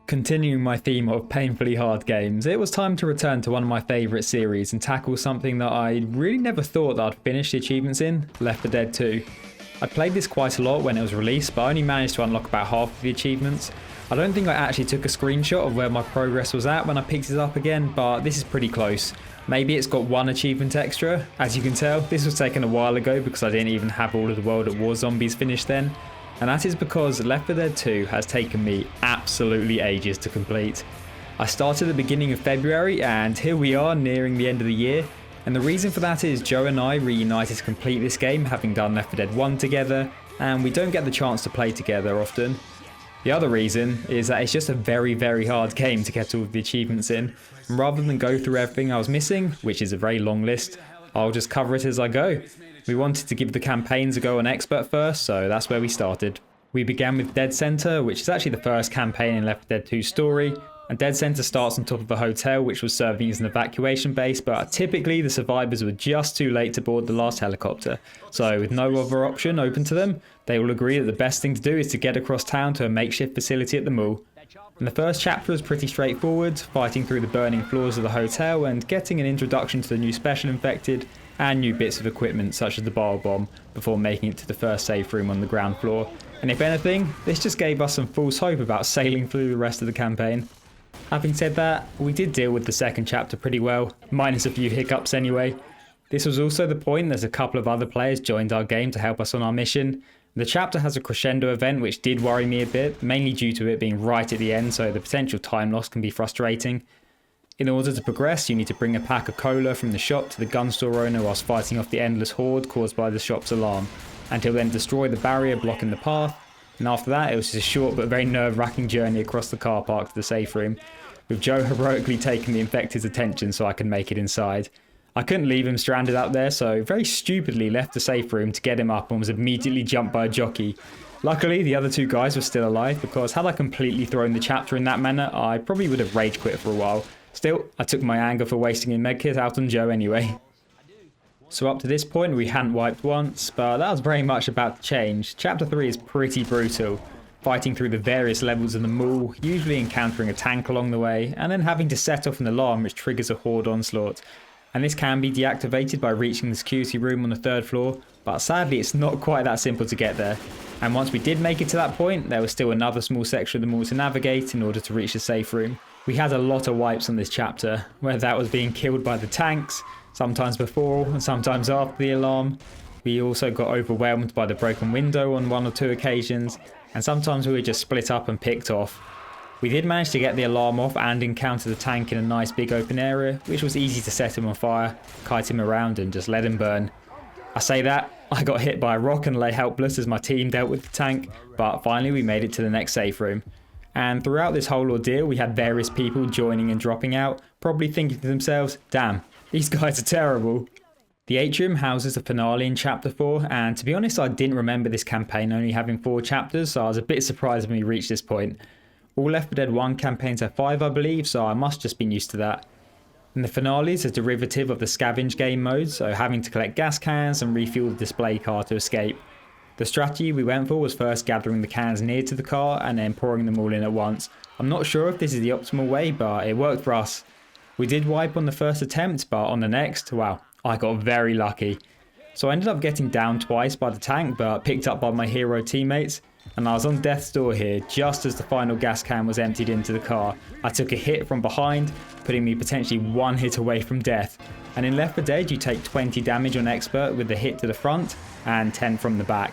Continuing my theme of painfully hard games, it was time to return to one of my favourite series and tackle something that I really never thought that I'd finish the achievements in, Left 4 Dead 2. I played this quite a lot when it was released, but I only managed to unlock about half of the achievements. I don't think I actually took a screenshot of where my progress was at when I picked it up again, but this is pretty close. Maybe it's got one achievement extra. As you can tell, this was taken a while ago because I didn't even have all of the World at War zombies finished then. And that is because Left 4 Dead 2 has taken me absolutely ages to complete. I started at the beginning of February and here we are nearing the end of the year. And the reason for that is Joe and I reunited to complete this game, having done Left 4 Dead 1 together, and we don't get the chance to play together often. The other reason is that it's just a very hard game to get all of the achievements in, and rather than go through everything I was missing, which is a very long list, I'll just cover it as I go. We wanted to give the campaigns a go on Expert first, so that's where we started. We began with Dead Center, which is actually the first campaign in Left 4 Dead 2's story, and Dead Center starts on top of a hotel which was serving as an evacuation base, but typically the survivors were just too late to board the last helicopter, so with no other option open to them, they all agree that the best thing to do is to get across town to a makeshift facility at the mall. And the first chapter was pretty straightforward, fighting through the burning floors of the hotel and getting an introduction to the new special infected and new bits of equipment such as the bile bomb before making it to the first safe room on the ground floor. And if anything, this just gave us some false hope about sailing through the rest of the campaign. Having said that, we did deal with the second chapter pretty well, minus a few hiccups anyway. This was also the point that a couple of other players joined our game to help us on our mission. The chapter has a crescendo event which did worry me a bit, mainly due to it being right at the end, so the potential time loss can be frustrating. In order to progress, you need to bring a pack of cola from the shop to the gun store owner whilst fighting off the endless horde caused by the shop's alarm, and he'll then destroy the barrier blocking the path, and after that it was just a short but very nerve-wracking journey across the car park to the safe room, with Joe heroically taking the infected's attention so I could make it inside. I couldn't leave him stranded out there, so very stupidly left the safe room to get him up and was immediately jumped by a jockey. Luckily, the other two guys were still alive because had I completely thrown the chapter in that manner, I probably would have rage quit for a while. Still, I took my anger for wasting a medkit out on Joe anyway. So up to this point we hadn't wiped once, but that was very much about to change. Chapter 3 is pretty brutal. Fighting through the various levels of the mall, usually encountering a tank along the way, and then having to set off an alarm which triggers a horde onslaught. And this can be deactivated by reaching the security room on the 3rd floor, but sadly it's not quite that simple to get there. And once we did make it to that point, there was still another small section of the mall to navigate in order to reach the safe room. We had a lot of wipes on this chapter, whether that was being killed by the tanks, sometimes before and sometimes after the alarm. We also got overwhelmed by the broken window on 1 or 2 occasions, and sometimes we were just split up and picked off. We did manage to get the alarm off and encounter the tank in a nice big open area, which was easy to set him on fire, kite him around and just let him burn. I say that, I got hit by a rock and lay helpless as my team dealt with the tank, but finally we made it to the next safe room. And throughout this whole ordeal we had various people joining and dropping out, probably thinking to themselves, damn, these guys are terrible. The atrium houses the finale in chapter 4, and to be honest I didn't remember this campaign only having 4 chapters, so I was a bit surprised when we reached this point. All Left 4 Dead 1 campaigns have 5 I believe, so I must just been used to that. And the finale is a derivative of the scavenge game mode, so having to collect gas cans and refuel the display car to escape. The strategy we went for was first gathering the cans near to the car and then pouring them all in at once. I'm not sure if this is the optimal way, but it worked for us. We did wipe on the first attempt, but on the next, wow, I got very lucky. So I ended up getting down twice by the tank, but picked up by my hero teammates. And I was on death's door here just as the final gas can was emptied into the car. I took a hit from behind, putting me potentially 1 hit away from death. And in Left 4 Dead you take 20 damage on expert with the hit to the front and 10 from the back.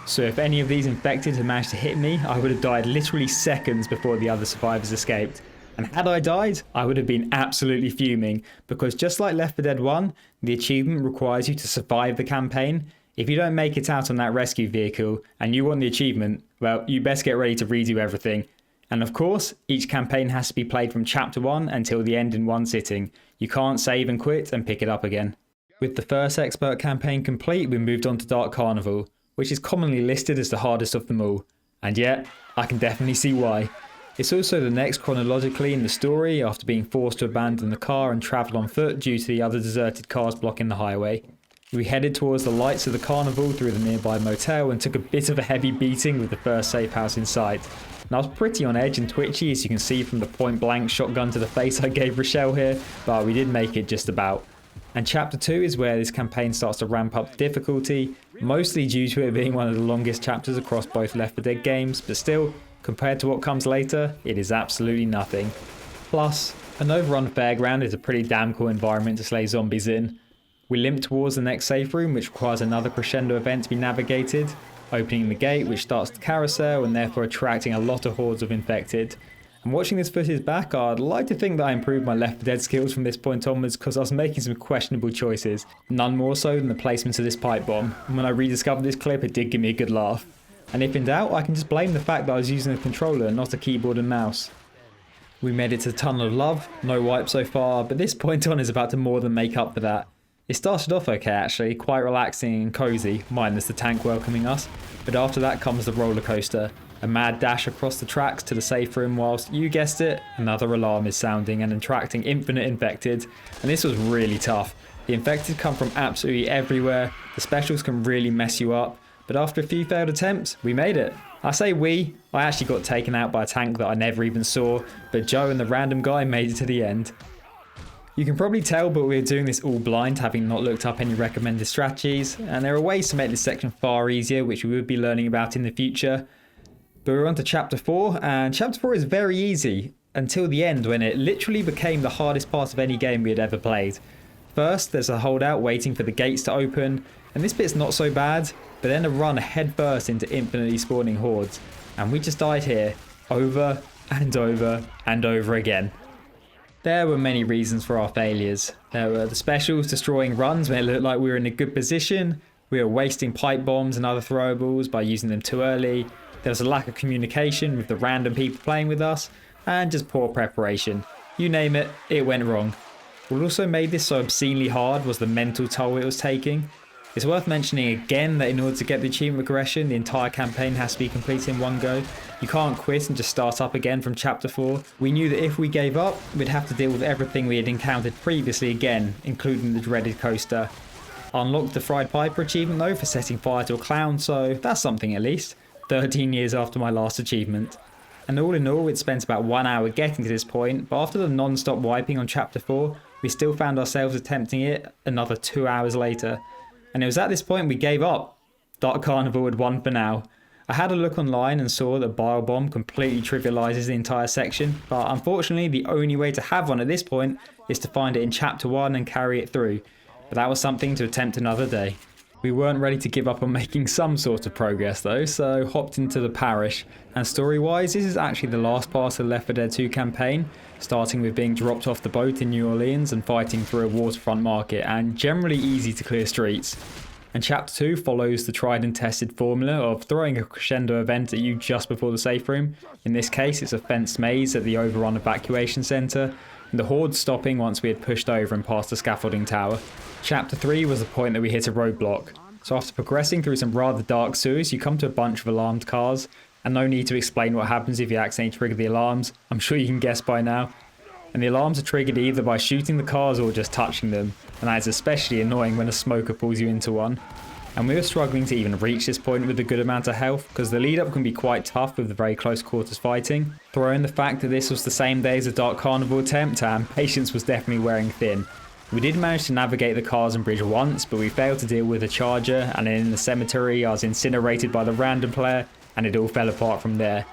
So if any of these infected had managed to hit me, I would have died literally seconds before the other survivors escaped. And had I died, I would have been absolutely fuming, because just like Left 4 Dead 1, the achievement requires you to survive the campaign. If you don't make it out on that rescue vehicle and you want the achievement, well, you best get ready to redo everything. And of course, each campaign has to be played from chapter 1 until the end in one sitting. You can't save and quit and pick it up again. With the first expert campaign complete, we moved on to Dark Carnival, which is commonly listed as the hardest of them all. And yet, I can definitely see why. It's also the next chronologically in the story after being forced to abandon the car and travel on foot due to the other deserted cars blocking the highway. We headed towards the lights of the carnival through the nearby motel and took a bit of a heavy beating with the first safe house in sight. And I was pretty on edge and twitchy, as you can see from the point blank shotgun to the face I gave Rochelle here, but we did make it just about. And chapter 2 is where this campaign starts to ramp up the difficulty, mostly due to it being one of the longest chapters across both Left 4 Dead games, but still, compared to what comes later, it is absolutely nothing. Plus, an overrun fairground is a pretty damn cool environment to slay zombies in. We limp towards the next safe room, which requires another crescendo event to be navigated, opening the gate which starts the carousel and therefore attracting a lot of hordes of infected. And watching this footage back, I'd like to think that I improved my Left 4 Dead skills from this point onwards, because I was making some questionable choices, none more so than the placement of this pipe bomb, and when I rediscovered this clip it did give me a good laugh. And if in doubt, I can just blame the fact that I was using a controller and not a keyboard and mouse. We made it to the Tunnel of Love, no wipe so far, but this point on is about to more than make up for that. It started off okay actually, quite relaxing and cozy, minus the tank welcoming us, but after that comes the roller coaster, a mad dash across the tracks to the safe room whilst, you guessed it, another alarm is sounding and attracting infinite infected, and this was really tough. The infected come from absolutely everywhere, the specials can really mess you up, but after a few failed attempts, we made it. I say we, I actually got taken out by a tank that I never even saw, but Joe and the random guy made it to the end. You can probably tell, but we're doing this all blind, having not looked up any recommended strategies, and there are ways to make this section far easier, which we will be learning about in the future. But we're on to chapter 4, and chapter 4 is very easy, until the end when it literally became the hardest part of any game we had ever played. First, there's a holdout waiting for the gates to open, and this bit's not so bad, but then a run head first into infinitely spawning hordes, and we just died here, over and over and over again. There were many reasons for our failures. There were the specials destroying runs when it looked like we were in a good position, we were wasting pipe bombs and other throwables by using them too early, there was a lack of communication with the random people playing with us, and just poor preparation. You name it, it went wrong. What also made this so obscenely hard was the mental toll it was taking. It's worth mentioning again that in order to get the achievement progression, the entire campaign has to be completed in one go. You can't quit and just start up again from chapter 4. We knew that if we gave up, we'd have to deal with everything we had encountered previously again, including the dreaded coaster. I unlocked the Fried Piper achievement though for setting fire to a clown, so that's something at least. 13 years after my last achievement. And all in all, we'd spent about 1 hour getting to this point, but after the non-stop wiping on chapter 4, we still found ourselves attempting it another 2 hours later. And it was at this point we gave up. Dark Carnival had won for now. I had a look online and saw that Bile Bomb completely trivialises the entire section, but unfortunately the only way to have one at this point is to find it in chapter 1 and carry it through. But that was something to attempt another day. We weren't ready to give up on making some sort of progress though, so hopped into the parish. And story-wise, this is actually the last part of the Left 4 Dead 2 campaign, starting with being dropped off the boat in New Orleans and fighting through a waterfront market and generally easy to clear streets. And chapter 2 follows the tried and tested formula of throwing a crescendo event at you just before the safe room. In this case, it's a fenced maze at the overrun evacuation centre, and the horde stopping once we had pushed over and past the scaffolding tower. Chapter 3 was the point that we hit a roadblock. So after progressing through some rather dark sewers, you come to a bunch of alarmed cars, and no need to explain what happens if you accidentally trigger the alarms. I'm sure you can guess by now. And the alarms are triggered either by shooting the cars or just touching them, and that is especially annoying when a smoker pulls you into one. And we were struggling to even reach this point with a good amount of health, because the lead up can be quite tough with the very close quarters fighting. Throw in the fact that this was the same day as the Dark Carnival attempt, and patience was definitely wearing thin. We did manage to navigate the cars and bridge once, but we failed to deal with a charger, and then in the cemetery I was incinerated by the random player, and it all fell apart from there.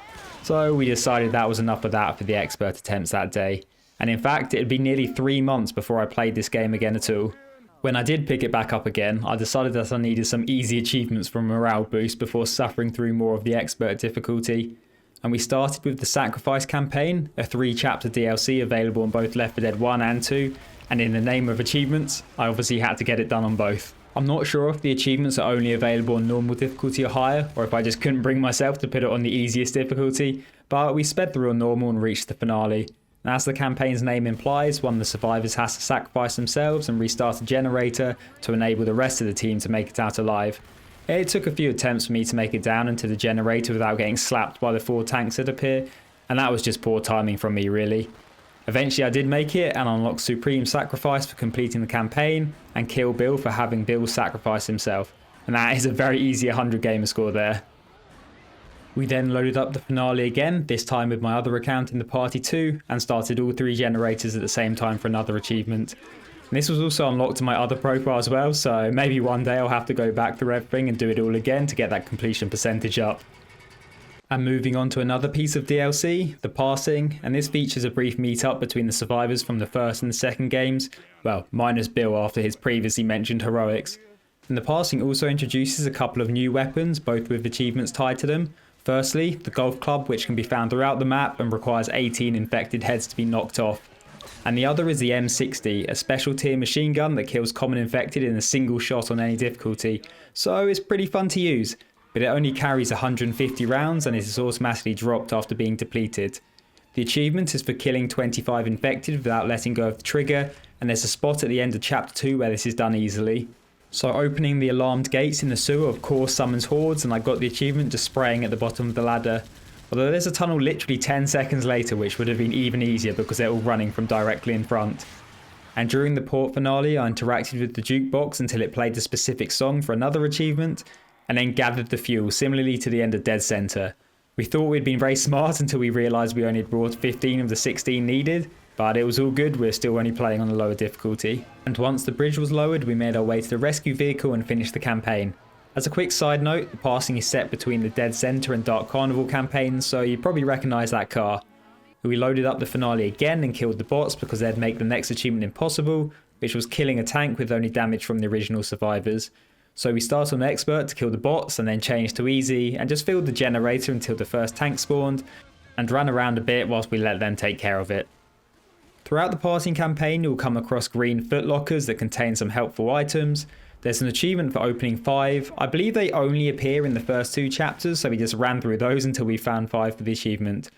So we decided that was enough of that for the expert attempts that day. And in fact, it had been nearly 3 months before I played this game again at all. When I did pick it back up again, I decided that I needed some easy achievements for a morale boost before suffering through more of the expert difficulty. And we started with the Sacrifice campaign, a 3-chapter DLC available on both Left 4 Dead 1 and 2, and in the name of achievements, I obviously had to get it done on both. I'm not sure if the achievements are only available on normal difficulty or higher, or if I just couldn't bring myself to put it on the easiest difficulty, but we sped through on normal and reached the finale. And as the campaign's name implies, one of the survivors has to sacrifice themselves and restart a generator to enable the rest of the team to make it out alive. It took a few attempts for me to make it down into the generator without getting slapped by the 4 tanks that appear, and that was just poor timing from me really. Eventually I did make it and unlocked Supreme Sacrifice for completing the campaign, and Kill Bill for having Bill sacrifice himself. And that is a very easy 100 gamer score there. We then loaded up the finale again, this time with my other account in the party too, and started all 3 generators at the same time for another achievement. And this was also unlocked in my other profile as well, so maybe one day I'll have to go back through everything and do it all again to get that completion percentage up. And moving on to another piece of DLC, the passing, and this features a brief meet-up between the survivors from the first and the second games, well, minus Bill after his previously mentioned heroics. And the passing also introduces a couple of new weapons, both with achievements tied to them. Firstly, the golf club, which can be found throughout the map and requires 18 infected heads to be knocked off. And the other is the M60, a special tier machine gun that kills common infected in a single shot on any difficulty, so it's pretty fun to use. But it only carries 150 rounds and it is automatically dropped after being depleted. The achievement is for killing 25 infected without letting go of the trigger, and there's a spot at the end of chapter 2 where this is done easily. So opening the alarmed gates in the sewer of course summons hordes, and I got the achievement just spraying at the bottom of the ladder. Although there's a tunnel literally 10 seconds later which would have been even easier because they're all running from directly in front. And during the port finale I interacted with the jukebox until it played a specific song for another achievement, and then gathered the fuel similarly to the end of Dead Center. We thought we'd been very smart until we realised we only brought 15 of the 16 needed, but it was all good, we're still only playing on a lower difficulty. And once the bridge was lowered, we made our way to the rescue vehicle and finished the campaign. As a quick side note, the passing is set between the Dead Center and Dark Carnival campaigns, so you probably recognise that car. We loaded up the finale again and killed the bots because they'd make the next achievement impossible, which was killing a tank with only damage from the original survivors. So we started on expert to kill the bots and then changed to easy and just filled the generator until the first tank spawned and ran around a bit whilst we let them take care of it. Throughout the passing campaign you'll come across green footlockers that contain some helpful items. There's an achievement for opening 5. I believe they only appear in the first 2 chapters, so we just ran through those until we found 5 for the achievement.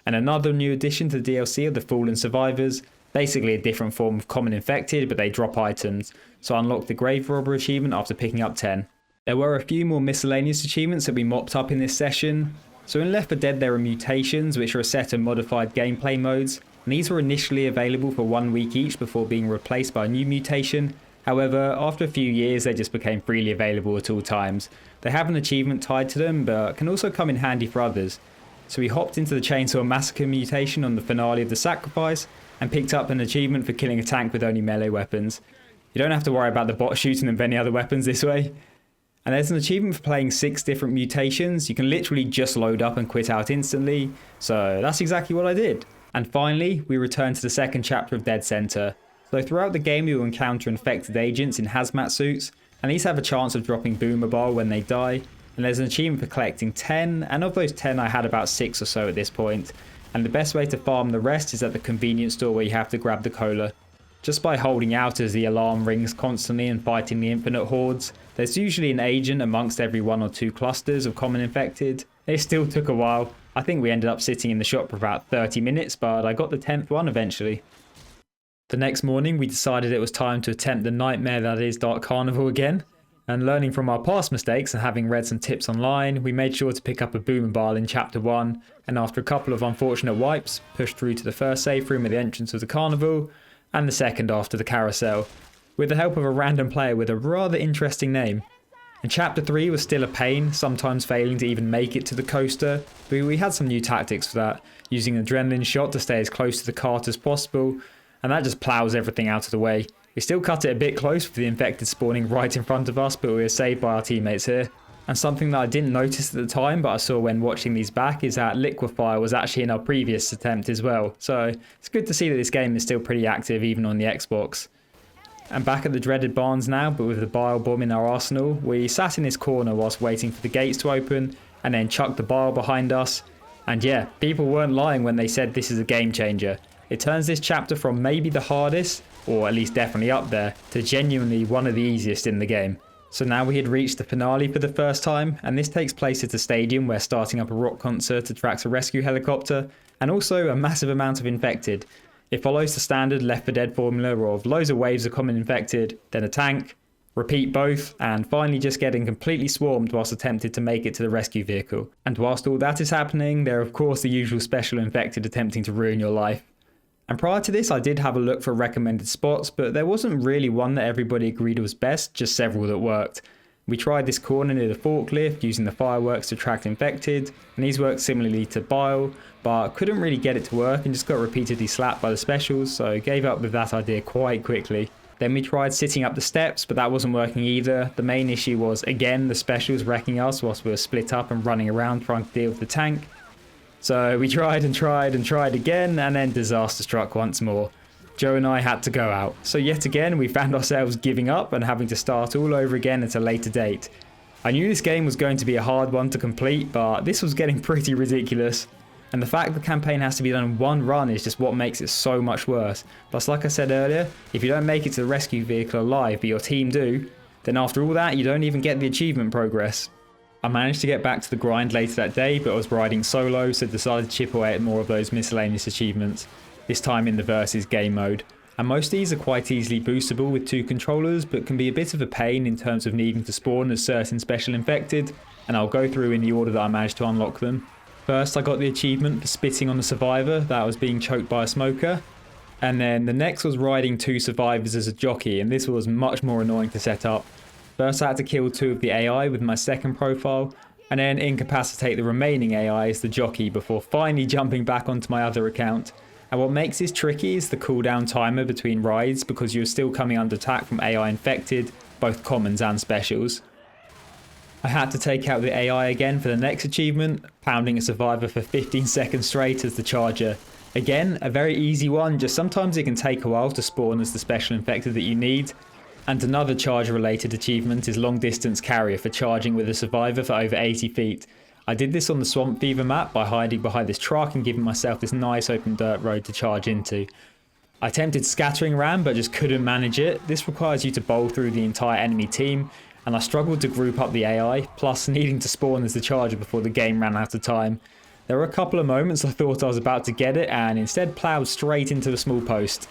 And another new addition to the DLC are the Fallen Survivors. Basically a different form of common infected, but they drop items. So I unlocked the Grave Robber achievement after picking up 10. There were a few more miscellaneous achievements that we mopped up in this session. So in Left 4 Dead there are mutations, which are a set of modified gameplay modes, and these were initially available for 1 week each before being replaced by a new mutation. However, after a few years they just became freely available at all times. They have an achievement tied to them, but can also come in handy for others. So we hopped into the Chainsaw Massacre mutation on the finale of the Sacrifice, and picked up an achievement for killing a tank with only melee weapons. You don't have to worry about the bot shooting them with any other weapons this way. And there's an achievement for playing 6 different mutations. You can literally just load up and quit out instantly, so that's exactly what I did. And finally, we return to the second chapter of Dead Center. So throughout the game you will encounter infected agents in hazmat suits, and these have a chance of dropping boomer bar when they die. And there's an achievement for collecting 10, and of those 10 I had about 6 or so at this point. And the best way to farm the rest is at the convenience store where you have to grab the cola. Just by holding out as the alarm rings constantly and fighting the infinite hordes, there's usually an agent amongst every 1 or 2 clusters of common infected. It still took a while. I think we ended up sitting in the shop for about 30 minutes, but I got the 10th one eventually. The next morning we decided it was time to attempt the nightmare that is Dark Carnival again. And learning from our past mistakes and having read some tips online, we made sure to pick up a boomer bar in chapter 1, and after a couple of unfortunate wipes, pushed through to the first safe room at the entrance of the carnival, and the second after the carousel, with the help of a random player with a rather interesting name. And chapter 3 was still a pain, sometimes failing to even make it to the coaster, but we had some new tactics for that, using an adrenaline shot to stay as close to the cart as possible, and that just plows everything out of the way. We still cut it a bit close with the infected spawning right in front of us, but we were saved by our teammates here. And something that I didn't notice at the time, but I saw when watching these back, is that Liquefire was actually in our previous attempt as well. So it's good to see that this game is still pretty active even on the Xbox. And back at the dreaded barns now, but with the bile bomb in our arsenal, we sat in this corner whilst waiting for the gates to open, and then chucked the bile behind us. And yeah, people weren't lying when they said this is a game changer. It turns this chapter from maybe the hardest, or at least definitely up there, to genuinely one of the easiest in the game. So now we had reached the finale for the first time, and this takes place at a stadium where starting up a rock concert attracts a rescue helicopter, and also a massive amount of infected. It follows the standard Left 4 Dead formula of loads of waves of common infected, then a tank, repeat both, and finally just getting completely swarmed whilst attempted to make it to the rescue vehicle. And whilst all that is happening, there are of course the usual special infected attempting to ruin your life. And prior to this I did have a look for recommended spots, but there wasn't really one that everybody agreed was best, just several that worked. We tried this corner near the forklift using the fireworks to attract infected, and these worked similarly to bile, but couldn't really get it to work and just got repeatedly slapped by the specials, so gave up with that idea quite quickly. Then we tried sitting up the steps, but that wasn't working either. The main issue was, again, the specials wrecking us whilst we were split up and running around trying to deal with the tank. So we tried and tried and tried again, and then disaster struck once more. Joe and I had to go out. So yet again, we found ourselves giving up and having to start all over again at a later date. I knew this game was going to be a hard one to complete, but this was getting pretty ridiculous. And the fact the campaign has to be done in one run is just what makes it so much worse. Plus, like I said earlier, if you don't make it to the rescue vehicle alive but your team do, then after all that you don't even get the achievement progress. I managed to get back to the grind later that day, but I was riding solo, so decided to chip away at more of those miscellaneous achievements, this time in the versus game mode. And most of these are quite easily boostable with 2 controllers, but can be a bit of a pain in terms of needing to spawn as certain special infected, and I'll go through in the order that I managed to unlock them. First, I got the achievement for spitting on the survivor that was being choked by a smoker, and then the next was riding 2 survivors as a jockey, and this was much more annoying to set up. First I had to kill 2 of the AI with my second profile, and then incapacitate the remaining AI as the jockey before finally jumping back onto my other account. And what makes this tricky is the cooldown timer between rides, because you're still coming under attack from AI infected, both commons and specials. I had to take out the AI again for the next achievement, pounding a survivor for 15 seconds straight as the charger. Again, a very easy one, just sometimes it can take a while to spawn as the special infected that you need. And another charger related achievement is long distance carrier for charging with a survivor for over 80 feet. I did this on the Swamp Fever map by hiding behind this truck and giving myself this nice open dirt road to charge into. I attempted scattering ram but just couldn't manage it. This requires you to bowl through the entire enemy team, and I struggled to group up the AI, plus needing to spawn as the charger before the game ran out of time. There were a couple of moments I thought I was about to get it and instead ploughed straight into the small post.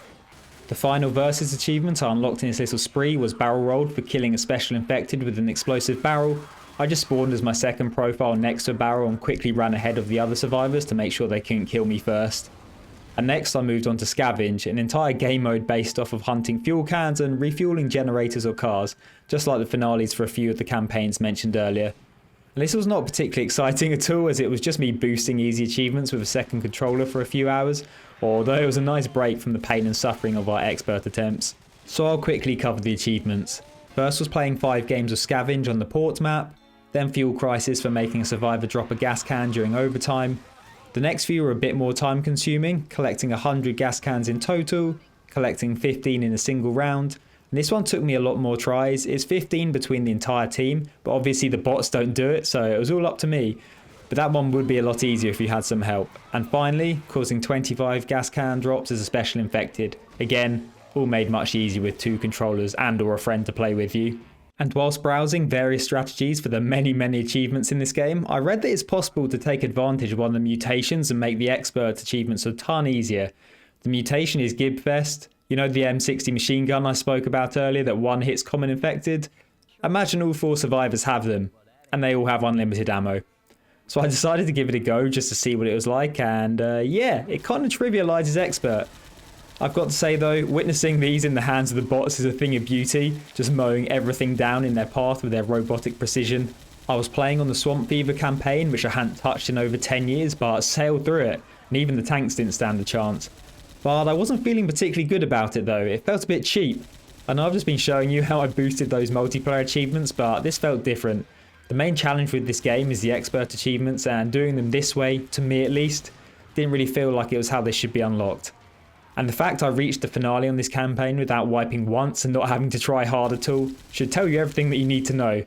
The final versus achievement I unlocked in this little spree was barrel rolled for killing a special infected with an explosive barrel. I just spawned as my second profile next to a barrel and quickly ran ahead of the other survivors to make sure they couldn't kill me first. And next I moved on to Scavenge, an entire game mode based off of hunting fuel cans and refueling generators or cars, just like the finales for a few of the campaigns mentioned earlier. And this was not particularly exciting at all, as it was just me boosting easy achievements with a second controller for a few hours, although it was a nice break from the pain and suffering of our expert attempts. So I'll quickly cover the achievements. First was playing 5 games of Scavenge on the port map, then Fuel Crisis for making a survivor drop a gas can during overtime. The next few were a bit more time consuming, collecting 100 gas cans in total, collecting 15 in a single round. And this one took me a lot more tries. It's 15 between the entire team, but obviously the bots don't do it, so it was all up to me. But that one would be a lot easier if you had some help. And finally, causing 25 gas can drops as a special infected. Again, all made much easier with 2 controllers and or a friend to play with you. And whilst browsing various strategies for the many achievements in this game, I read that it's possible to take advantage of one of the mutations and make the expert achievements a ton easier. The mutation is Gibfest. You know, the M60 machine gun I spoke about earlier that one hits common infected? Imagine all 4 survivors have them, and they all have unlimited ammo. So I decided to give it a go just to see what it was like, and yeah, it kind of trivializes expert. I've got to say though, witnessing these in the hands of the bots is a thing of beauty, just mowing everything down in their path with their robotic precision. I was playing on the Swamp Fever campaign, which I hadn't touched in over 10 years, but sailed through it, and even the tanks didn't stand a chance. But I wasn't feeling particularly good about it though, it felt a bit cheap. I know I've just been showing you how I boosted those multiplayer achievements, but this felt different. The main challenge with this game is the expert achievements, and doing them this way, to me at least, didn't really feel like it was how they should be unlocked. And the fact I reached the finale on this campaign without wiping once and not having to try hard at all should tell you everything that you need to know.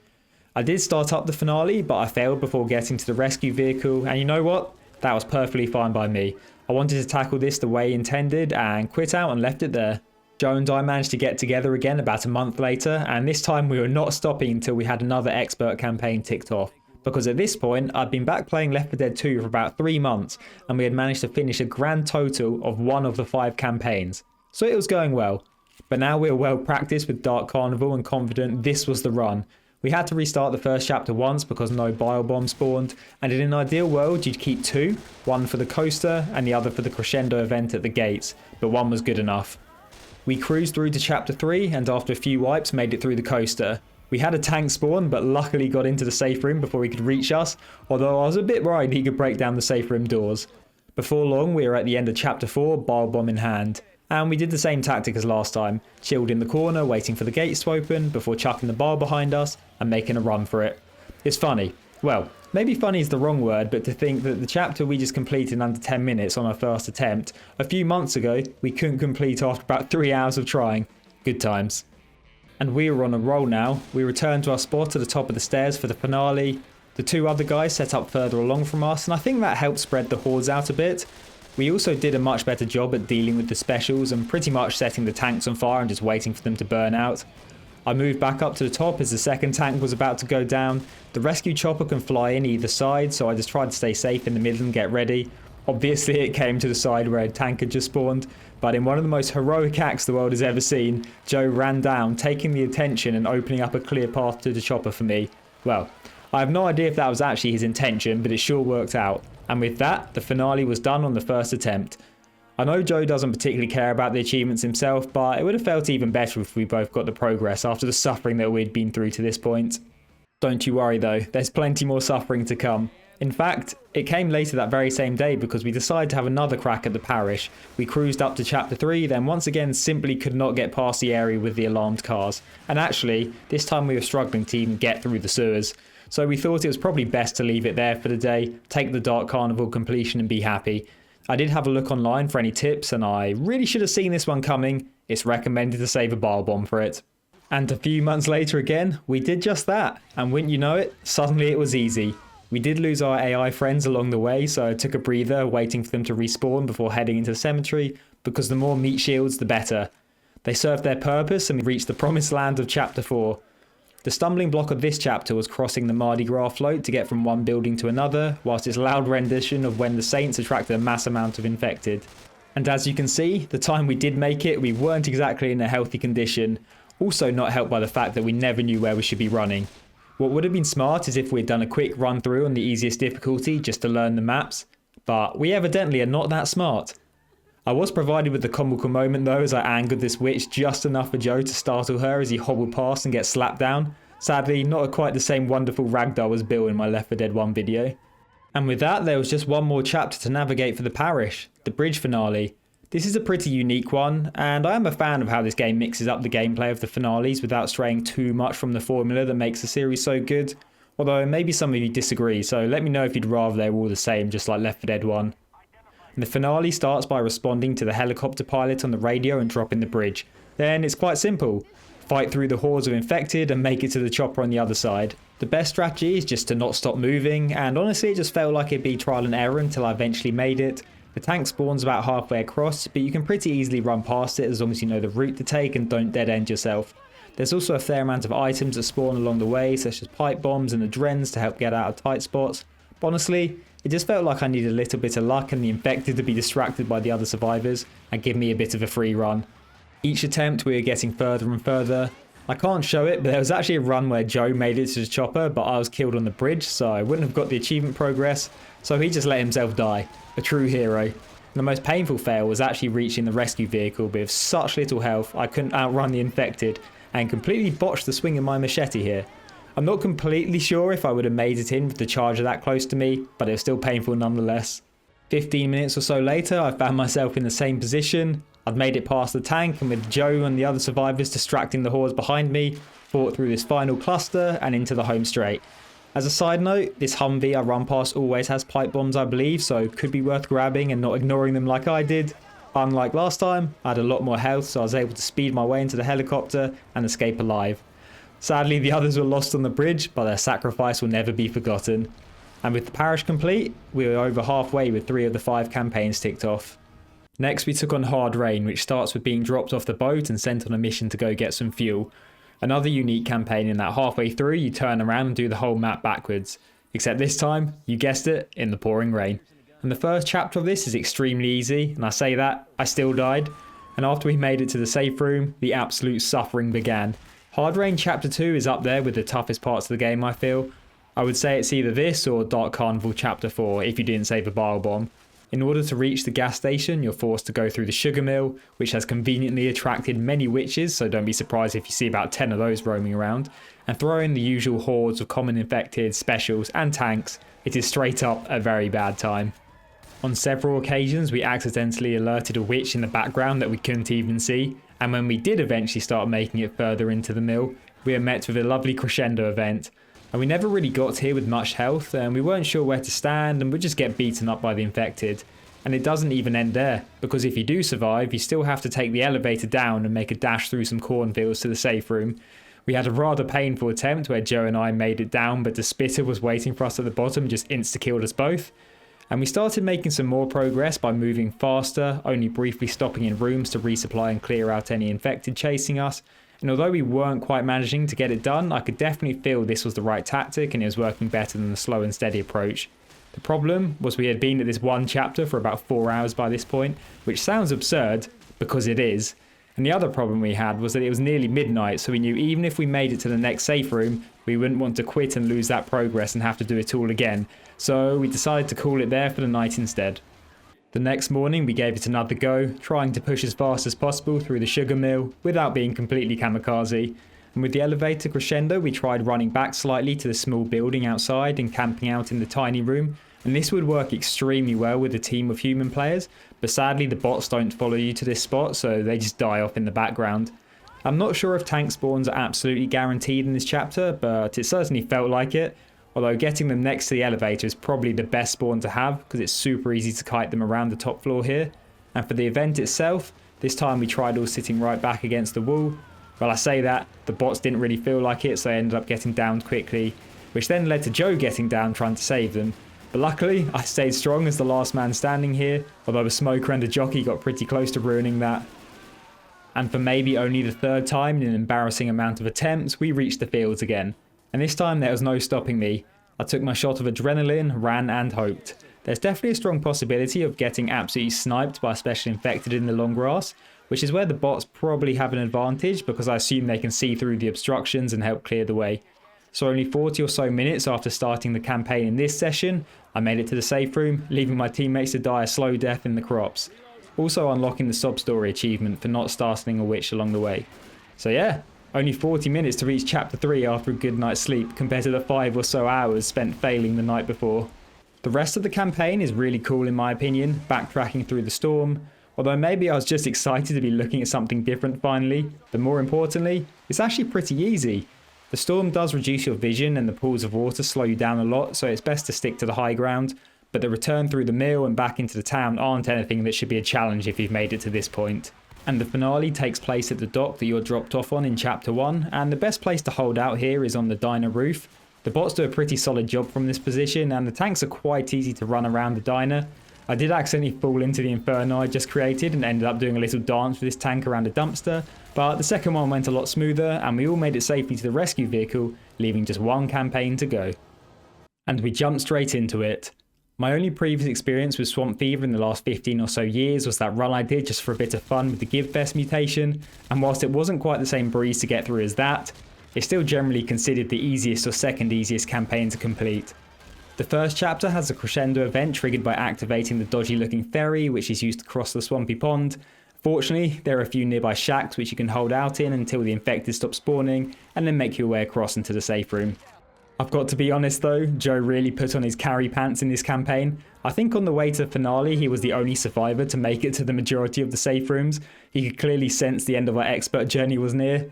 I did start up the finale, but I failed before getting to the rescue vehicle, and you know what? That was perfectly fine by me. I wanted to tackle this the way intended and quit out and left it there. Joe and I managed to get together again about a month later, and this time we were not stopping until we had another expert campaign ticked off. Because at this point, I'd been back playing Left 4 Dead 2 for about 3 months, and we had managed to finish a grand total of 1 of the 5 campaigns. So it was going well. But now we were well practiced with Dark Carnival and confident this was the run. We had to restart the first chapter once because no bile bomb spawned, and in an ideal world you'd keep 2, one for the coaster and the other for the crescendo event at the gates, but 1 was good enough. We cruised through to chapter 3 and after a few wipes made it through the coaster. We had a tank spawn, but luckily got into the safe room before he could reach us, although I was a bit worried he could break down the safe room doors. Before long, we were at the end of chapter 4, bile bomb in hand. And we did the same tactic as last time, chilled in the corner waiting for the gates to open before chucking the bar behind us and making a run for it. It's funny. Well, maybe funny is the wrong word, but to think that the chapter we just completed in under 10 minutes on our first attempt, a few months ago, we couldn't complete after about 3 hours of trying. Good times. And we were on a roll now. We returned to our spot at the top of the stairs for the finale. The 2 other guys set up further along from us, and I think that helped spread the hordes out a bit. We also did a much better job at dealing with the specials and pretty much setting the tanks on fire and just waiting for them to burn out. I moved back up to the top as the second tank was about to go down. The rescue chopper can fly in either side, so I just tried to stay safe in the middle and get ready. Obviously it came to the side where a tank had just spawned, but in one of the most heroic acts the world has ever seen, Joe ran down, taking the attention and opening up a clear path to the chopper for me. Well, I have no idea if that was actually his intention, but it sure worked out. And with that, the finale was done on the first attempt. I know Joe doesn't particularly care about the achievements himself, but it would have felt even better if we both got the progress after the suffering that we'd been through to this point. Don't you worry though, there's plenty more suffering to come. In fact, it came later that very same day because we decided to have another crack at the parish. We cruised up to chapter 3, then once again simply could not get past the area with the alarmed cars. And actually, this time we were struggling to even get through the sewers. So we thought it was probably best to leave it there for the day, take the Dark Carnival completion and be happy. I did have a look online for any tips and I really should have seen this one coming. It's recommended to save a bile bomb for it. And a few months later again, we did just that. And wouldn't you know it, suddenly it was easy. We did lose our AI friends along the way, so I took a breather waiting for them to respawn before heading into the cemetery, because the more meat shields the better. They served their purpose and we reached the promised land of chapter 4. The stumbling block of this chapter was crossing the Mardi Gras float to get from one building to another, whilst its loud rendition of when the Saints attracted a mass amount of infected. And as you can see, the time we did make it, we weren't exactly in a healthy condition, also not helped by the fact that we never knew where we should be running. What would have been smart is if we'd done a quick run through on the easiest difficulty just to learn the maps, but we evidently are not that smart. I was provided with the comical moment though as I angered this witch just enough for Joe to startle her as he hobbled past and get slapped down. Sadly, not quite the same wonderful ragdoll as Bill in my Left 4 Dead 1 video. And with that, there was just one more chapter to navigate for the parish, the bridge finale. This is a pretty unique one, and I am a fan of how this game mixes up the gameplay of the finales without straying too much from the formula that makes the series so good. Although maybe some of you disagree, so let me know if you'd rather they were all the same, just like Left 4 Dead 1. And the finale starts by responding to the helicopter pilot on the radio and dropping the bridge. Then it's quite simple. Fight through the hordes of infected and make it to the chopper on the other side. The best strategy is just to not stop moving, and honestly it just felt like it'd be trial and error until I eventually made it. The tank spawns about halfway across, but you can pretty easily run past it as long as you know the route to take and don't dead end yourself. There's also a fair amount of items that spawn along the way, such as pipe bombs and adrens to help get out of tight spots. But honestly, it just felt like I needed a little bit of luck and the infected to be distracted by the other survivors and give me a bit of a free run. Each attempt we were getting further and further. I can't show it, but there was actually a run where Joe made it to the chopper, but I was killed on the bridge, so I wouldn't have got the achievement progress, so he just let himself die. A true hero. And the most painful fail was actually reaching the rescue vehicle, but with such little health I couldn't outrun the infected, and completely botched the swing of my machete here. I'm not completely sure if I would have made it in with the charger that close to me, but it was still painful nonetheless. 15 minutes or so later, I found myself in the same position. I'd made it past the tank, and with Joe and the other survivors distracting the hordes behind me, fought through this final cluster and into the home straight. As a side note, this Humvee I run past always has pipe bombs I believe, so could be worth grabbing and not ignoring them like I did. Unlike last time, I had a lot more health, so I was able to speed my way into the helicopter and escape alive. Sadly, the others were lost on the bridge, but their sacrifice will never be forgotten. And with the parish complete, we were over halfway with 3 of the 5 campaigns ticked off. Next we took on Hard Rain, which starts with being dropped off the boat and sent on a mission to go get some fuel. Another unique campaign in that halfway through you turn around and do the whole map backwards. Except this time, you guessed it, in the pouring rain. And the first chapter of this is extremely easy, and I say that, I still died. And after we made it to the safe room, the absolute suffering began. Hard Rain Chapter 2 is up there with the toughest parts of the game I feel. I would say it's either this or Dark Carnival Chapter 4 if you didn't save a bile bomb. In order to reach the gas station, you're forced to go through the sugar mill, which has conveniently attracted many witches, so don't be surprised if you see about 10 of those roaming around, and throw in the usual hordes of common infected, specials and tanks. It is straight up a very bad time. On several occasions we accidentally alerted a witch in the background that we couldn't even see, and when we did eventually start making it further into the mill, we were met with a lovely crescendo event. And we never really got here with much health, and we weren't sure where to stand and would just get beaten up by the infected. And it doesn't even end there, because if you do survive, you still have to take the elevator down and make a dash through some cornfields to the safe room. We had a rather painful attempt where Joe and I made it down, but the spitter was waiting for us at the bottom and just insta-killed us both. And we started making some more progress by moving faster, only briefly stopping in rooms to resupply and clear out any infected chasing us. And although we weren't quite managing to get it done, I could definitely feel this was the right tactic and it was working better than the slow and steady approach. The problem was we had been at this one chapter for about 4 hours by this point, which sounds absurd, because it is. And the other problem we had was that it was nearly midnight, so we knew even if we made it to the next safe room, we wouldn't want to quit and lose that progress and have to do it all again. So we decided to call it there for the night instead. The next morning we gave it another go, trying to push as fast as possible through the sugar mill without being completely kamikaze. And with the elevator crescendo we tried running back slightly to the small building outside and camping out in the tiny room, and this would work extremely well with a team of human players, but sadly the bots don't follow you to this spot, so they just die off in the background. I'm not sure if tank spawns are absolutely guaranteed in this chapter, but it certainly felt like it. Although getting them next to the elevator is probably the best spawn to have, because it's super easy to kite them around the top floor here. And for the event itself, this time we tried all sitting right back against the wall. Well, I say that, the bots didn't really feel like it, so they ended up getting downed quickly, which then led to Joe getting down trying to save them. But luckily, I stayed strong as the last man standing here, although a smoker and a jockey got pretty close to ruining that. And for maybe only the third time in an embarrassing amount of attempts, we reached the fields again. And this time there was no stopping me. I took my shot of adrenaline, ran and hoped. There's definitely a strong possibility of getting absolutely sniped by a special infected in the long grass, which is where the bots probably have an advantage because I assume they can see through the obstructions and help clear the way. So only 40 or so minutes after starting the campaign in this session, I made it to the safe room, leaving my teammates to die a slow death in the crops. Also unlocking the sob story achievement for not startling a witch along the way. So yeah, only 40 minutes to reach chapter 3 after a good night's sleep compared to the 5 or so hours spent failing the night before. The rest of the campaign is really cool in my opinion, backtracking through the storm, although maybe I was just excited to be looking at something different finally, but more importantly, it's actually pretty easy. The storm does reduce your vision and the pools of water slow you down a lot, so it's best to stick to the high ground, but the return through the mill and back into the town aren't anything that should be a challenge if you've made it to this point. And the finale takes place at the dock that you're dropped off on in chapter 1, and the best place to hold out here is on the diner roof. The bots do a pretty solid job from this position, and the tanks are quite easy to run around the diner. I did accidentally fall into the inferno I just created and ended up doing a little dance with this tank around a dumpster, but the second one went a lot smoother and we all made it safely to the rescue vehicle, leaving just one campaign to go. And we jumped straight into it. My only previous experience with Swamp Fever in the last 15 or so years was that run I did just for a bit of fun with the Give Fest mutation, and whilst it wasn't quite the same breeze to get through as that, it's still generally considered the easiest or second easiest campaign to complete. The first chapter has a crescendo event triggered by activating the dodgy looking ferry which is used to cross the swampy pond. Fortunately, there are a few nearby shacks which you can hold out in until the infected stop spawning and then make your way across into the safe room. I've got to be honest though, Joe really put on his carry pants in this campaign. I think on the way to the finale he was the only survivor to make it to the majority of the safe rooms. He could clearly sense the end of our expert journey was near.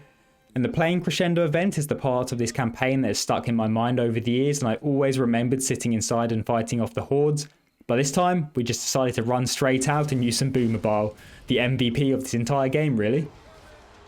And the playing crescendo event is the part of this campaign that has stuck in my mind over the years, and I always remembered sitting inside and fighting off the hordes. But this time, we just decided to run straight out and use some Boomerbile, the MVP of this entire game really.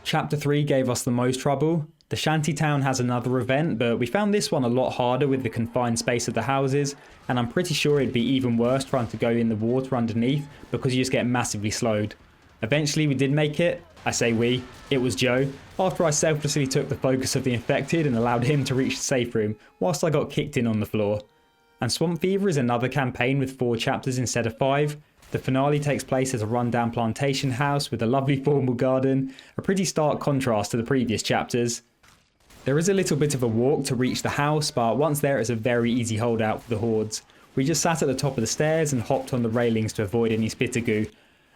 Chapter 3 gave us the most trouble. The shantytown has another event, but we found this one a lot harder with the confined space of the houses, and I'm pretty sure it'd be even worse trying to go in the water underneath because you just get massively slowed. Eventually we did make it. I say we, it was Joe, after I selflessly took the focus of the infected and allowed him to reach the safe room whilst I got kicked in on the floor. And Swamp Fever is another campaign with 4 chapters instead of 5. The finale takes place at a rundown plantation house with a lovely formal garden, a pretty stark contrast to the previous chapters. There is a little bit of a walk to reach the house, but once there it's a very easy holdout for the hordes. We just sat at the top of the stairs and hopped on the railings to avoid any spitter goo.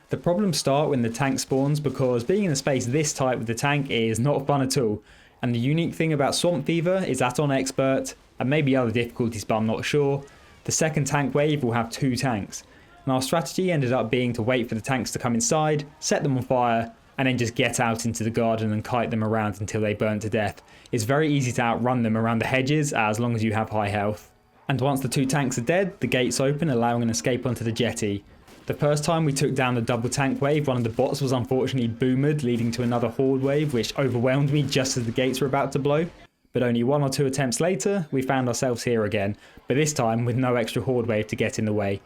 The problems start when the tank spawns because being in a space this tight with the tank is not fun at all. And the unique thing about Swamp Fever is that on Expert, and maybe other difficulties but I'm not sure, the second tank wave will have 2 tanks. And our strategy ended up being to wait for the tanks to come inside, set them on fire, and then just get out into the garden and kite them around until they burn to death. It's very easy to outrun them around the hedges as long as you have high health. And once the 2 tanks are dead, the gates open, allowing an escape onto the jetty. The first time we took down the double tank wave, one of the bots was unfortunately boomered, leading to another horde wave which overwhelmed me just as the gates were about to blow. But only 1 or 2 attempts later, we found ourselves here again, but this time with no extra horde wave to get in the way.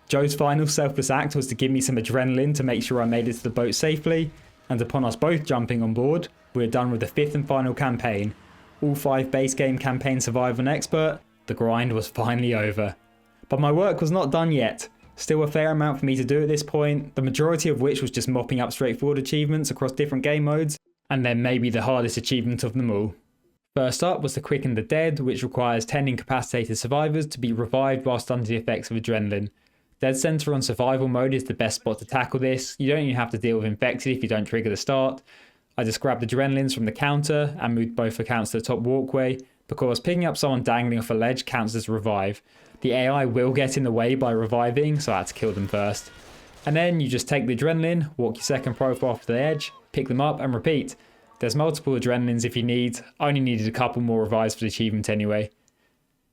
Joe's final selfless act was to give me some adrenaline to make sure I made it to the boat safely, and upon us both jumping on board, we are done with the 5th and final campaign. All 5 base game campaigns survive on Expert, the grind was finally over. But my work was not done yet. Still a fair amount for me to do at this point, the majority of which was just mopping up straightforward achievements across different game modes, and then maybe the hardest achievement of them all. First up was the Quicken the Dead, which requires 10 incapacitated survivors to be revived whilst under the effects of adrenaline. Dead Center on survival mode is the best spot to tackle this. You don't even have to deal with infected if you don't trigger the start. I just grabbed adrenalines from the counter and moved both accounts to the top walkway, because picking up someone dangling off a ledge counts as a revive. The AI will get in the way by reviving, so I had to kill them first. And then you just take the adrenaline, walk your second profile off the edge, pick them up and repeat. There's multiple adrenalines if you need. I only needed a couple more revives for the achievement anyway.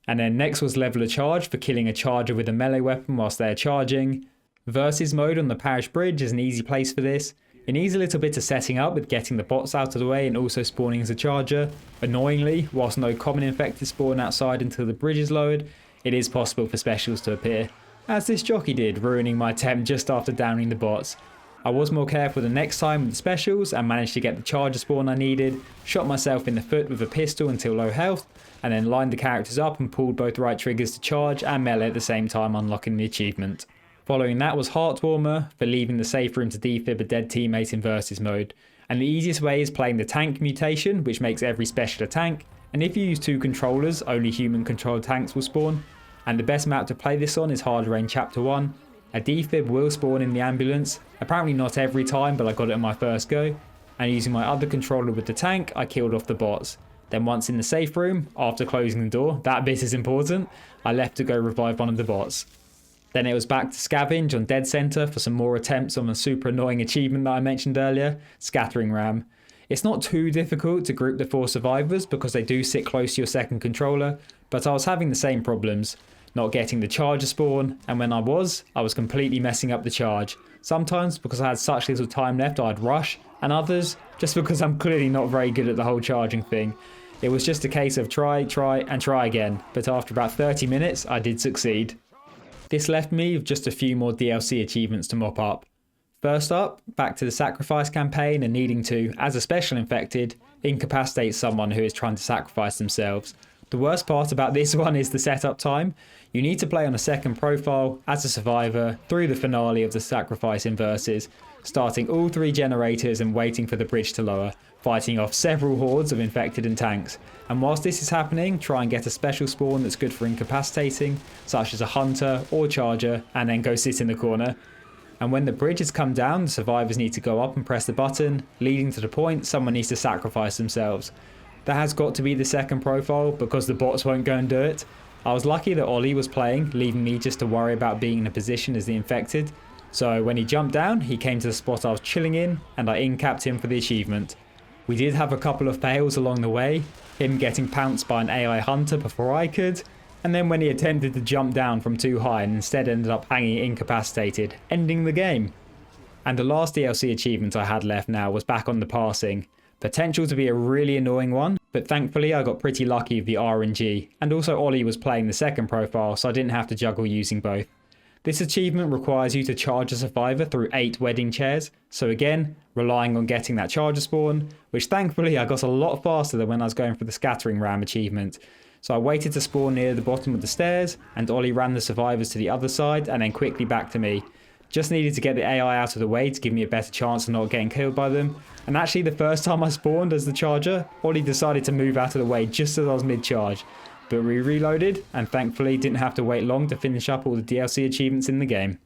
And then next was level a charge for killing a charger with a melee weapon whilst they're charging. Versus mode on the parish bridge is an easy place for this. It needs a little bit of setting up with getting the bots out of the way and also spawning as a charger. Annoyingly, whilst no common infected spawn outside until the bridge is lowered, it is possible for specials to appear, as this jockey did, ruining my attempt just after downing the bots. I was more careful the next time with the specials and managed to get the charger spawn I needed, shot myself in the foot with a pistol until low health, and then lined the characters up and pulled both right triggers to charge and melee at the same time, unlocking the achievement. Following that was Heartwarmer for leaving the safe room to defib a dead teammate in versus mode, and the easiest way is playing the tank mutation, which makes every special a tank, and if you use 2 controllers, only human controlled tanks will spawn, and the best map to play this on is Hard Rain Chapter 1. A defib will spawn in the ambulance, apparently not every time, but I got it on my first go, and using my other controller with the tank, I killed off the bots. Then once in the safe room, after closing the door, that bit is important, I left to go revive one of the bots. Then it was back to scavenge on Dead Center for some more attempts on the super annoying achievement that I mentioned earlier, Scattering Ram. It's not too difficult to group the 4 survivors because they do sit close to your second controller, but I was having the same problems. Not getting the charger spawn, and when I was completely messing up the charge. Sometimes because I had such little time left I'd rush, and others just because I'm clearly not very good at the whole charging thing. It was just a case of try and try again, but after about 30 minutes I did succeed. This left me with just a few more DLC achievements to mop up. First up, back to the sacrifice campaign and needing to, as a special infected, incapacitate someone who is trying to sacrifice themselves. The worst part about this one is the setup time. You need to play on a second profile as a survivor through the finale of the sacrifice in versus, starting all 3 generators and waiting for the bridge to lower, fighting off several hordes of infected and tanks. And whilst this is happening, try and get a special spawn that's good for incapacitating, such as a hunter or charger, and then go sit in the corner. And when the bridge has come down, the survivors need to go up and press the button, leading to the point someone needs to sacrifice themselves. That has got to be the second profile because the bots won't go and do it. I was lucky that Ollie was playing, leaving me just to worry about being in a position as the infected. So when he jumped down, he came to the spot I was chilling in, and I in-capped him for the achievement. We did have a couple of fails along the way, him getting pounced by an AI hunter before I could, and then when he attempted to jump down from too high and instead ended up hanging incapacitated, ending the game. And the last DLC achievement I had left now was back on the passing. Potential to be a really annoying one, but thankfully I got pretty lucky with the RNG, and also Ollie was playing the second profile so I didn't have to juggle using both. This achievement requires you to charge a survivor through 8 wedding chairs, so again, relying on getting that charger spawn, which thankfully I got a lot faster than when I was going for the Scattering Ram achievement. So I waited to spawn near the bottom of the stairs, and Ollie ran the survivors to the other side and then quickly back to me. Just needed to get the AI out of the way to give me a better chance of not getting killed by them. And actually the first time I spawned as the charger, Ollie decided to move out of the way just as I was mid-charge. but we reloaded and thankfully didn't have to wait long to finish up all the DLC achievements in the game.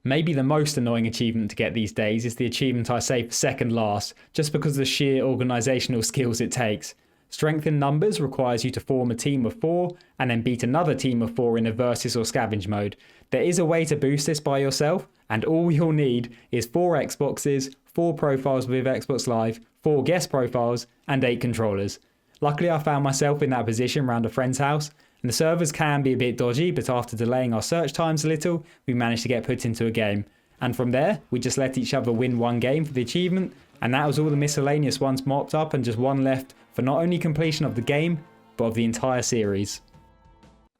Maybe the most annoying achievement to get these days is the achievement I save for second last, just because of the sheer organisational skills it takes. Strength in numbers requires you to form a team of 4 and then beat another team of 4 in a versus or scavenge mode. There is a way to boost this by yourself, and all you'll need is 4 Xboxes, 4 profiles with Xbox Live, 4 guest profiles, and 8 controllers. Luckily I found myself in that position around a friend's house, and the servers can be a bit dodgy, but after delaying our search times a little, we managed to get put into a game. And from there, we just let each other win one game for the achievement, and that was all the miscellaneous ones mopped up and just one left for not only completion of the game, but of the entire series.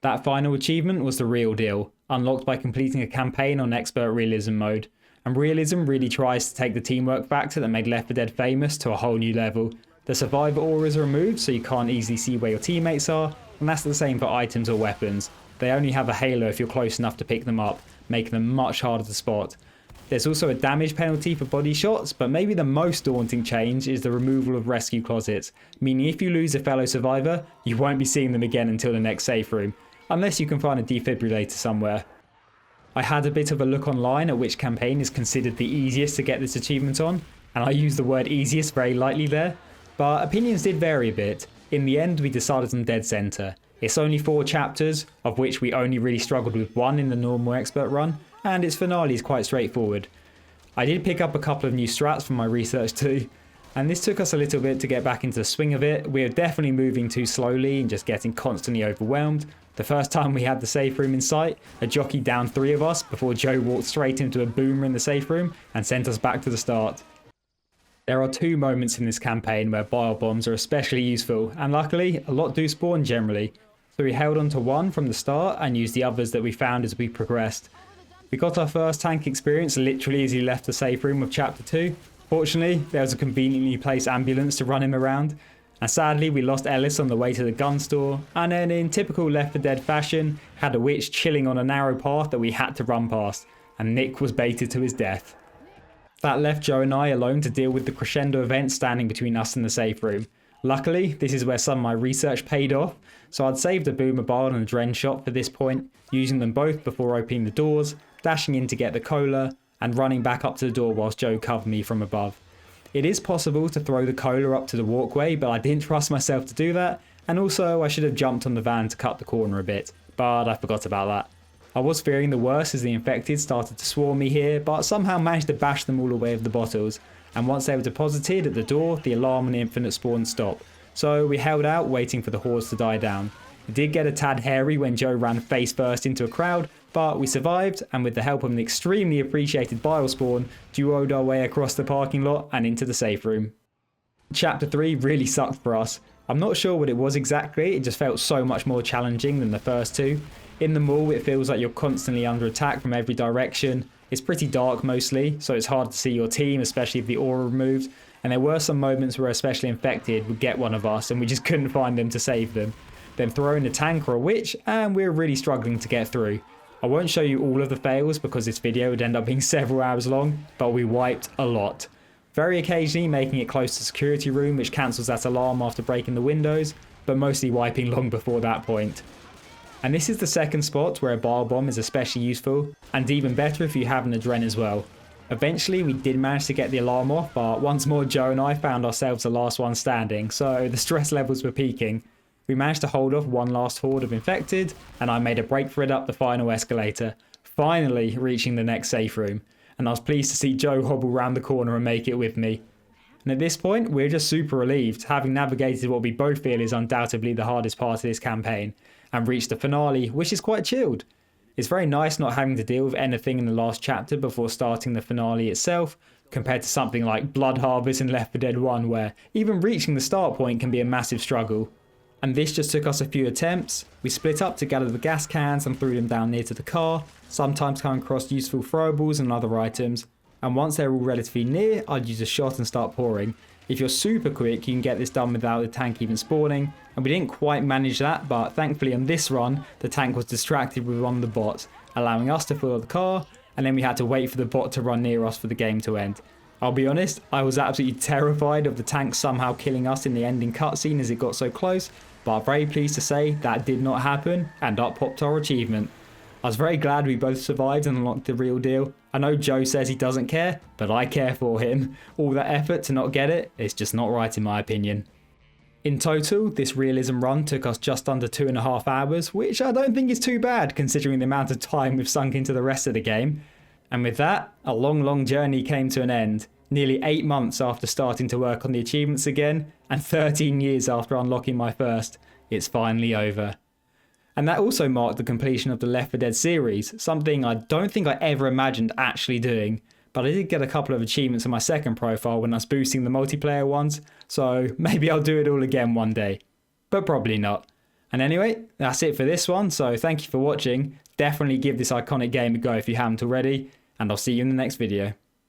That final achievement was the real deal, unlocked by completing a campaign on Expert Realism mode. And Realism really tries to take the teamwork factor that made Left 4 Dead famous to a whole new level. The survivor auras are removed so you can't easily see where your teammates are, and that's the same for items or weapons. They only have a halo if you're close enough to pick them up, making them much harder to spot. There's also a damage penalty for body shots, but maybe the most daunting change is the removal of rescue closets, meaning if you lose a fellow survivor, you won't be seeing them again until the next safe room, unless you can find a defibrillator somewhere. I had a bit of a look online at which campaign is considered the easiest to get this achievement on, and I use the word easiest very lightly there, but opinions did vary a bit. In the end, we decided on Dead Center. It's only 4 chapters, of which we only really struggled with 1 in the normal expert run, and its finale is quite straightforward. I did pick up a couple of new strats from my research too, and this took us a little bit to get back into the swing of it. We are definitely moving too slowly and just getting constantly overwhelmed. The first time we had the safe room in sight, a jockey downed 3 of us before Joe walked straight into a boomer in the safe room and sent us back to the start. There are 2 moments in this campaign where bile bombs are especially useful, and luckily a lot do spawn generally, so we held on to one from the start and used the others that we found as we progressed. We got our first tank experience literally as he left the safe room of chapter 2. Fortunately, there was a conveniently placed ambulance to run him around, and sadly we lost Ellis on the way to the gun store, and then in typical Left 4 Dead fashion, had a witch chilling on a narrow path that we had to run past, and Nick was baited to his death. That left Joe and I alone to deal with the crescendo event standing between us and the safe room. Luckily, this is where some of my research paid off, so I'd saved a boomer barrel and a dren shot for this point, using them both before opening the doors, dashing in to get the cola, and running back up to the door whilst Joe covered me from above. It is possible to throw the cola up to the walkway, but I didn't trust myself to do that, and also I should have jumped on the van to cut the corner a bit, but I forgot about that. I was fearing the worst as the infected started to swarm me here, but somehow managed to bash them all away with the bottles, and once they were deposited at the door, the alarm and infinite spawn stopped. So we held out waiting for the hordes to die down. It did get a tad hairy when Joe ran face first into a crowd, but we survived, and with the help of an extremely appreciated bile spawn, duoed our way across the parking lot and into the safe room. Chapter 3 really sucked for us. I'm not sure what it was exactly, it just felt so much more challenging than the first 2. In the mall it feels like you're constantly under attack from every direction. It's pretty dark mostly, so it's hard to see your team, especially if the aura removed, and there were some moments where especially infected would get one of us and we just couldn't find them to save them. Then throw in a tank or a witch and we're really struggling to get through. I won't show you all of the fails because this video would end up being several hours long, but we wiped a lot. Very occasionally making it close to the security room, which cancels that alarm after breaking the windows, but mostly wiping long before that point. And this is the second spot where a bile bomb is especially useful, and even better if you have an adren as well. Eventually we did manage to get the alarm off, but once more Joe and I found ourselves the last one standing, so the stress levels were peaking. We managed to hold off one last horde of infected, and I made a break for it up the final escalator, finally reaching the next safe room, and I was pleased to see Joe hobble round the corner and make it with me. And at this point we're just super relieved, having navigated what we both feel is undoubtedly the hardest part of this campaign, and reached the finale, which is quite chilled. It's very nice not having to deal with anything in the last chapter before starting the finale itself, compared to something like Blood Harvest in Left 4 Dead 1 where even reaching the start point can be a massive struggle. And this just took us a few attempts. We split up to gather the gas cans and threw them down near to the car, sometimes coming across useful throwables and other items, and once they're all relatively near, I'd use a shot and start pouring. If you're super quick, you can get this done without the tank even spawning, and we didn't quite manage that, but thankfully on this run, the tank was distracted with one of the bots, allowing us to fill the car, and then we had to wait for the bot to run near us for the game to end. I'll be honest, I was absolutely terrified of the tank somehow killing us in the ending cutscene as it got so close, but very pleased to say that did not happen, and up popped our achievement. I was very glad we both survived and unlocked the real deal. I know Joe says he doesn't care, but I care for him. All that effort to not get it is just not right in my opinion. In total, this realism run took us just under 2.5 hours, which I don't think is too bad considering the amount of time we've sunk into the rest of the game. And with that, a long journey came to an end. Nearly 8 months after starting to work on the achievements again, and 13 years after unlocking my first, it's finally over. And that also marked the completion of the Left 4 Dead series, something I don't think I ever imagined actually doing. But I did get a couple of achievements in my second profile when I was boosting the multiplayer ones, so maybe I'll do it all again one day. But probably not. And anyway, that's it for this one, so thank you for watching. Definitely give this iconic game a go if you haven't already, and I'll see you in the next video.